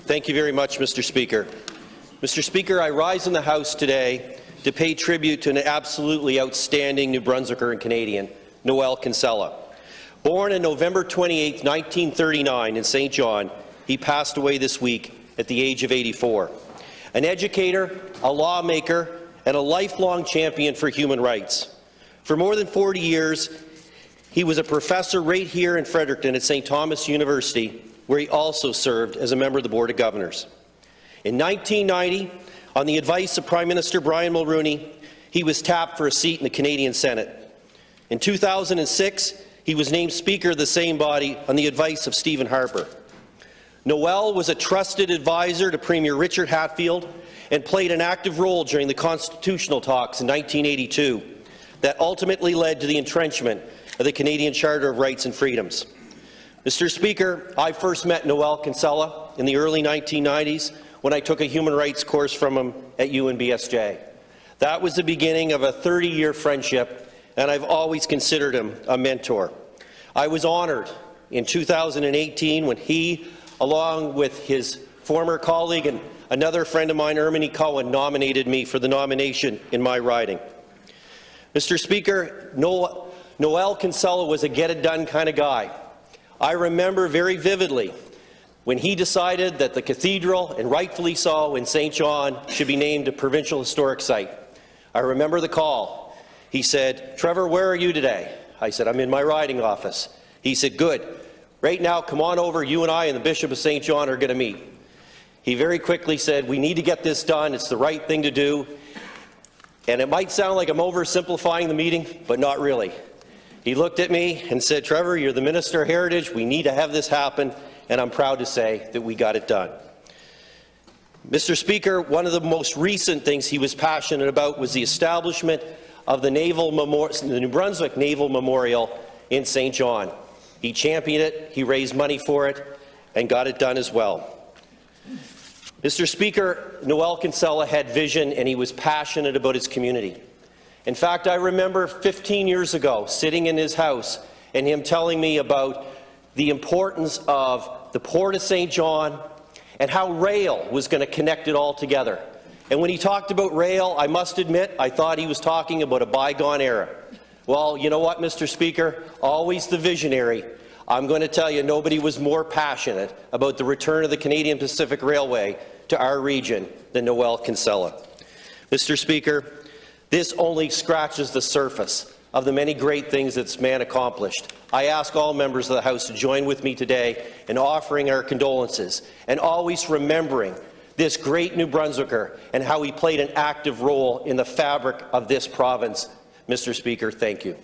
Thank you very much, Mr. Speaker. Mr. Speaker, I rise in the House today to pay tribute to an absolutely outstanding New Brunswicker and Canadian, Noël Kinsella. Born on November 28, 1939 in St. John, he passed away this week at the age of 84. An educator, a lawmaker, and a lifelong champion for human rights. For more than 40 years, he was a professor right here in Fredericton at St. Thomas University, where he also served as a member of the Board of Governors. In 1990, on the advice of Prime Minister Brian Mulroney, he was tapped for a seat in the Canadian Senate. In 2006, he was named Speaker of the same body on the advice of Stephen Harper. Noël was a trusted advisor to Premier Richard Hatfield and played an active role during the constitutional talks in 1982 that ultimately led to the entrenchment of the Canadian Charter of Rights and Freedoms. Mr. Speaker, I first met Noël Kinsella in the early 1990s when I took a human rights course from him at UNBSJ. That was the beginning of a 30-year friendship, and I've always considered him a mentor. I was honored in 2018 when he, along with his former colleague and another friend of mine, Ermini Cohen, nominated me for the nomination in my riding. Mr. Speaker, Noël Kinsella was a get-it-done kind of guy. I remember very vividly when he decided that the cathedral, and rightfully so, in St. John should be named a provincial historic site. I remember the call. He said, "Trevor, where are you today?" I said, "I'm in my riding office." He said, "Good. Right now, come on over. You and I and the Bishop of St. John are going to meet." He very quickly said, "We need to get this done. It's the right thing to do." And it might sound like I'm oversimplifying the meeting, but not really. He looked at me and said, "Trevor, you're the Minister of Heritage. We need to have this happen," and I'm proud to say that we got it done. Mr. Speaker, one of the most recent things he was passionate about was the establishment of the New Brunswick Naval Memorial in St. John. He championed it, he raised money for it, and got it done as well. Mr. Speaker, Noël Kinsella had vision, and he was passionate about his community. In fact, I remember 15 years ago sitting in his house and him telling me about the importance of the Port of St. John and how rail was going to connect it all together. And when he talked about rail, I must admit, I thought he was talking about a bygone era. Well, you know what, Mr. Speaker? Always the visionary. I'm going to tell you, nobody was more passionate about the return of the Canadian Pacific Railway to our region than Noël Kinsella. Mr. Speaker, this only scratches the surface of the many great things that this man accomplished. I ask all members of the House to join with me today in offering our condolences and always remembering this great New Brunswicker and how he played an active role in the fabric of this province. Mr. Speaker, thank you.